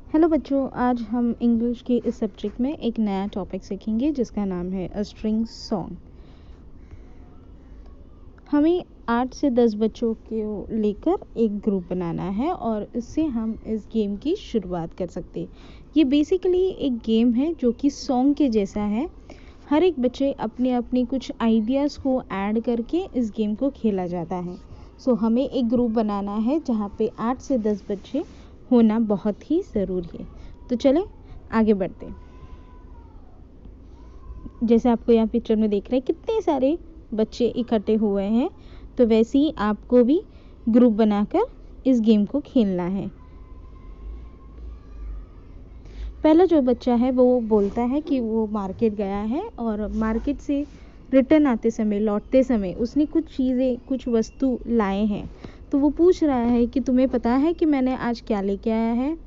Hello बच्चों, आज हम इंग्लिश के इस सब्जेक्ट में एक नया टॉपिक सीखेंगे जिसका नाम है अ स्ट्रिंग सॉन्ग। हमें 8 से 10 बच्चों को लेकर एक ग्रुप बनाना है और इससे हम इस गेम की शुरुआत कर सकते हैं। ये बेसिकली एक गेम है जो कि सॉन्ग के जैसा है। हर एक बच्चे अपने अपने कुछ आइडियाज़ को ऐड करके इस गेम को खेला जाता है। हमें एक ग्रुप बनाना है जहाँ पे 8 से 10 बच्चे होना बहुत ही ज़रूरी है। तो चलें आगे बढ़ते हैं। जैसे आपको यहाँ पिक्चर में देख रहे हैं कितने सारे बच्चे इकट्ठे हुए हैं, तो वैसे ही आपको भी ग्रुप बनाकर इस गेम को खेलना है। पहला जो बच्चा है वो बोलता है कि वो मार्केट गया है और मार्केट से रिटर्न आते समय, लौटते समय उसने कुछ चीज़ें, कुछ वस्तु लाए हैं। तो वो पूछ रहा है कि तुम्हें पता है कि मैंने आज क्या लेके आया है।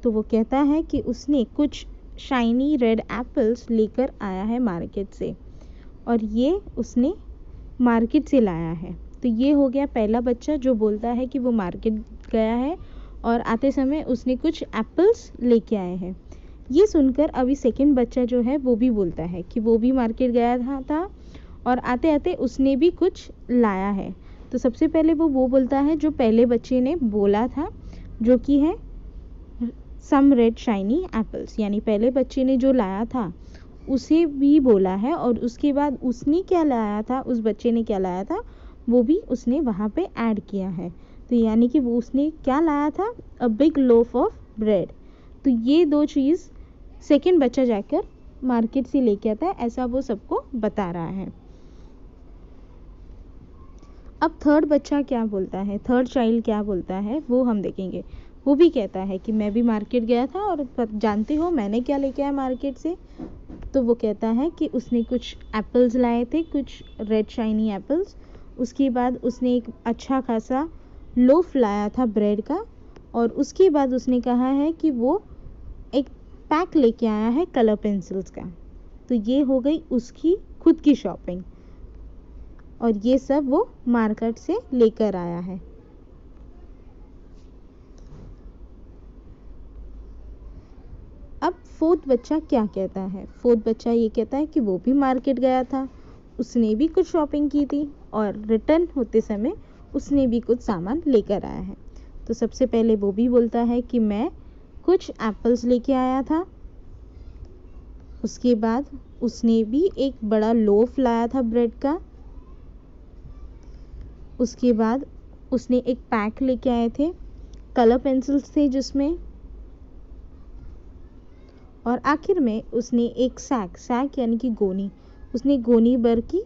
तो वो कहता है कि उसने कुछ शाइनी रेड एप्पल्स लेकर आया है मार्केट से, और ये उसने मार्केट से लाया है। तो ये हो गया पहला बच्चा जो बोलता है कि वो मार्केट गया है और आते समय उसने कुछ एप्पल्स लेके आए हैं। ये सुनकर अभी सेकंड बच्चा जो है वो भी बोलता है कि वो भी मार्केट गया था और आते आते उसने भी कुछ लाया है। तो सबसे पहले वो बोलता है जो पहले बच्चे ने बोला था, जो कि है सम रेड शाइनी एप्पल्स, यानी पहले बच्चे ने जो लाया था उसे भी बोला है, और उसके बाद उसने क्या लाया था, उस बच्चे ने क्या लाया था वो भी उसने वहाँ पे ऐड किया है। तो यानी कि वो उसने क्या लाया था, a big loaf of bread. तो ये दो चीज़ सेकंड बच्चा जाकर मार्केट से लेके आता है, ऐसा वो सबको बता रहा है। अब थर्ड बच्चा क्या बोलता है, थर्ड चाइल्ड क्या बोलता है वो हम देखेंगे। वो भी कहता है कि मैं भी मार्केट गया था और जानते हो मैंने क्या लेके आया मार्केट से। तो वो कहता है कि उसने कुछ एप्पल्स लाए थे, कुछ रेड शाइनी एप्पल्स। उसके बाद उसने एक अच्छा खासा लोफ लाया था ब्रेड का, और उसके बाद उसने कहा है कि वो एक पैक लेके आया है कलर पेंसिल्स का। तो ये हो गई उसकी खुद की शॉपिंग, और ये सब वो मार्केट से लेकर आया है। अब फोर्थ बच्चा क्या कहता है, फोर्थ बच्चा ये कहता है कि वो भी मार्केट गया था, उसने भी कुछ शॉपिंग की थी और रिटर्न होते समय उसने भी कुछ सामान लेकर आया है। तो सबसे पहले वो भी बोलता है कि मैं कुछ एप्पल्स लेके आया था। उसके बाद उसने भी एक बड़ा लोफ लाया था ब्रेड का। उसके बाद उसने एक पैक लेके आए थे, कलर पेंसिल्स थे जिसमें, और आखिर में उसने एक सैक यानी कि गोनी, उसने गोनी भर की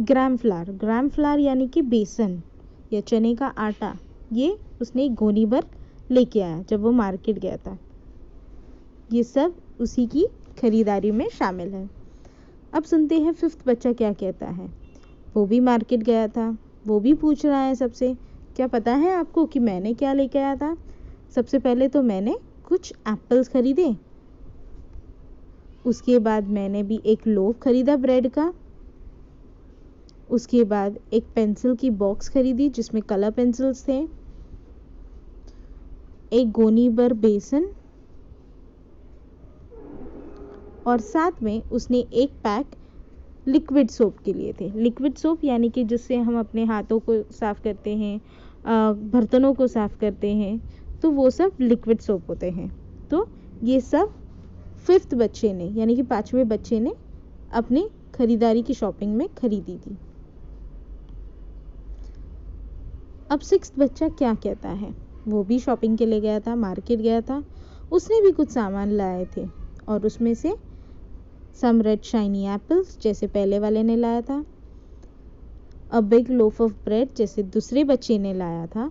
ग्राम फ्लावर यानी कि बेसन या चने का आटा, ये उसने एक गोनी भर लेके आया जब वो मार्केट गया था। ये सब उसी की खरीदारी में शामिल है। अब सुनते हैं फिफ्थ बच्चा क्या कहता है। वो भी मार्केट गया था, वो भी पूछ रहा है सबसे, क्या पता है आपको कि मैंने क्या लेके आया था। सबसे पहले तो मैंने कुछ एप्पल्स खरीदे, उसके बाद मैंने भी एक लोफ खरीदा ब्रेड का, उसके बाद एक पेंसिल की बॉक्स खरीदी जिसमें कलर पेंसिल्स थे, एक गोनी भर बेसन, और साथ में उसने एक पैक लिक्विड सोप के लिए थे। लिक्विड सोप यानी कि जिससे हम अपने हाथों को साफ़ करते हैं, बर्तनों को साफ़ करते हैं, तो वो सब लिक्विड सोप होते हैं। तो ये सब फिफ्थ बच्चे ने यानी कि पांचवें बच्चे ने अपनी खरीदारी की शॉपिंग में खरीदी थी। अब सिक्स्थ बच्चा क्या कहता है। वो भी शॉपिंग के लिए गया था, मार्केट गया था, उसने भी कुछ सामान लाए थे, और उसमें से सम रेड शाइनी एप्पल्स जैसे पहले वाले ने लाया था, a big loaf of bread जैसे दूसरे बच्चे ने लाया था,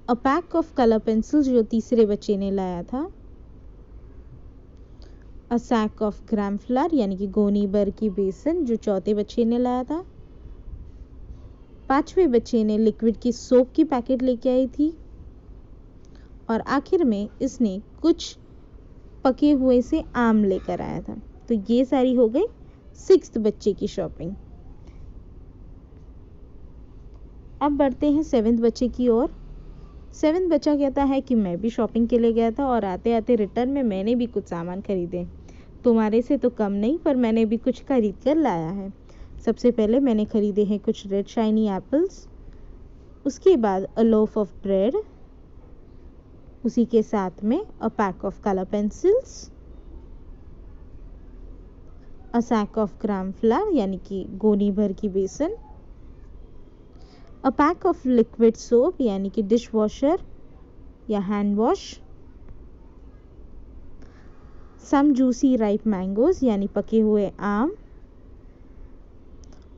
अ पैक ऑफ कलर पेंसिल्स जो तीसरे बच्चे ने लाया था, अ सैक ऑफ ग्राम फ्लावर यानी कि गोनी भर की बेसन जो चौथे बच्चे ने लाया था, पांचवें बच्चे ने लिक्विड की सोप की पैकेट लेके आई थी, और आखिर में इसने कुछ पके हुए से आम लेकर आया था। तो ये सारी हो गई सिक्स्थ बच्चे की शॉपिंग। अब बढ़ते हैं सेवेंथ बच्चे की ओर। 7th बच्चा कहता है कि मैं भी शॉपिंग के लिए गया था और आते आते रिटर्न में मैंने भी कुछ सामान खरीदे। तुम्हारे से तो कम नहीं, पर मैंने भी कुछ खरीद कर लाया है। सबसे पहले मैंने खरीदे हैं कुछ रेड शाइनी एप्पल्स, उसके बाद अ लोफ ऑफ ब्रेड, उसी के साथ में a pack of colour pencils, a sack of gram flour यानी कि गोनी भर की बेसन, a pack of liquid soap यानी कि डिश वॉशर या hand wash, some juicy ripe mangoes यानी पके हुए आम,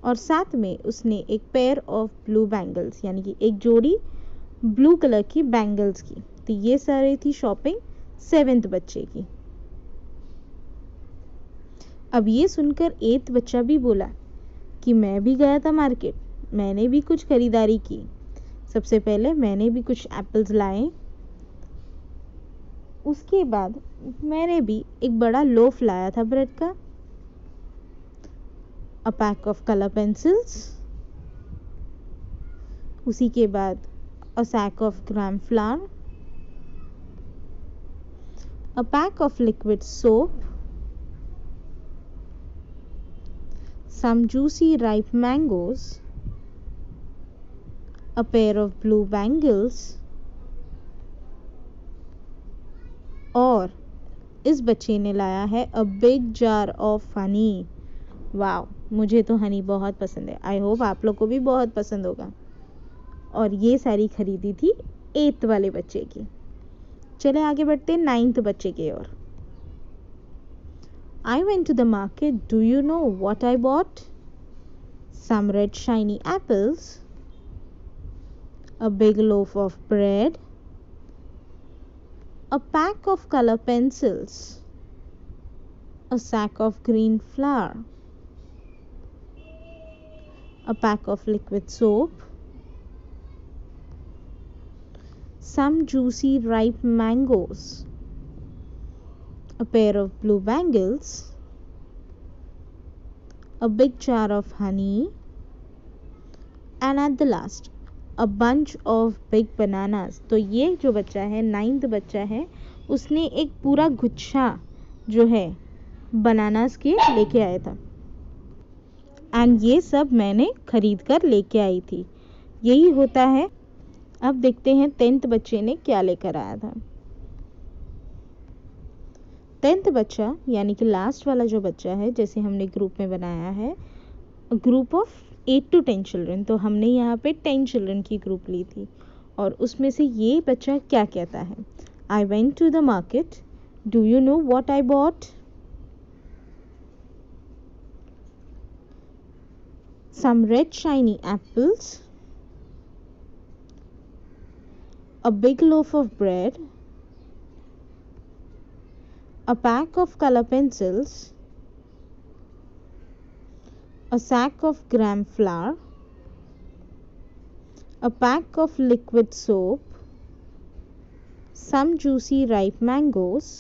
और साथ में उसने एक पेयर ऑफ ब्लू बैंगल्स यानी कि एक जोड़ी ब्लू कलर की बैंगल्स की। तो ये सारी थी शॉपिंग 7th बच्चे की। अब ये सुनकर 8th बच्चा भी बोला कि मैं भी गया था मार्केट, मैंने भी कुछ खरीदारी की। सबसे पहले मैंने भी कुछ एप्पल्स लाए, उसके बाद मैंने भी एक बड़ा लोफ लाया था ब्रेड का, a pack of colour pencils, उसी के बाद a sack of gram flower, a pack of liquid soap, some juicy ripe mangoes, a pair of blue bangles, और इस बच्चे ने लाया है a big jar of honey. Wow, मुझे तो हनी बहुत पसंद है। आई होप आप लोग को भी बहुत पसंद होगा। और ये सारी खरीदी थी 8th वाले बच्चे की। चले आगे बढ़ते हैं 9th बच्चे की ओर। I went to the market. Do you know what I bought? Some red shiny apples, a big loaf of bread, a pack of color pencils, a sack of green flour, a pack of liquid soap, some juicy ripe mangoes, a pair of blue bangles, a big jar of honey, and at the last a bunch of big bananas। तो ये जो बच्चा है 9th बच्चा है, उसने एक पूरा गुच्छा जो है बनानास के लेके आया था, एंड ये सब मैंने खरीद कर लेके आई थी। यही होता है। अब देखते हैं 10th बच्चे ने क्या लेकर आया था। 10th बच्चा यानी कि लास्ट वाला जो बच्चा है, जैसे हमने ग्रुप में बनाया है ग्रुप ऑफ 8 to 10 चिल्ड्रन, तो हमने यहाँ पे 10 चिल्ड्रन की ग्रुप ली थी। और उसमें से ये बच्चा क्या कहता है? I went to the market, do you know what I bought? Some red shiny apples, a big loaf of bread, a pack of color pencils, a sack of gram flour, a pack of liquid soap, some juicy ripe mangoes,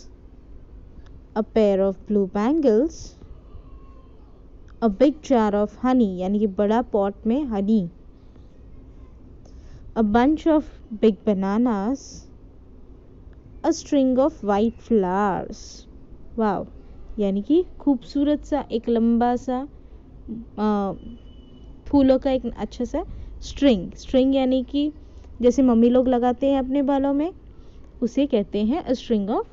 a pair of blue bangles, a big jar of honey यानी कि बड़ा pot में Honey, a bunch of big bananas, a string of white flowers। वाव, यानी कि खूबसूरत सा एक लंबा सा फूलों का एक अच्छा सा स्ट्रिंग यानी कि जैसे मम्मी लोग लगाते हैं अपने बालों में, उसे कहते हैं अ स्ट्रिंग ऑफ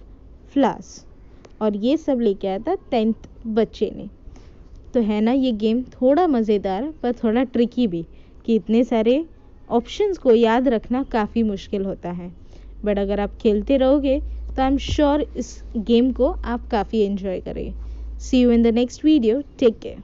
फ्लावर्स। और ये सब लेके आया था 10th बच्चे ने। तो है ना ये गेम थोड़ा मज़ेदार पर थोड़ा ट्रिकी भी, कि इतने सारे ऑप्शंस को याद रखना काफ़ी मुश्किल होता है। बट अगर आप खेलते रहोगे तो आई एम श्योर इस गेम को आप काफ़ी एंजॉय करेंगे। See you in the next video, take care.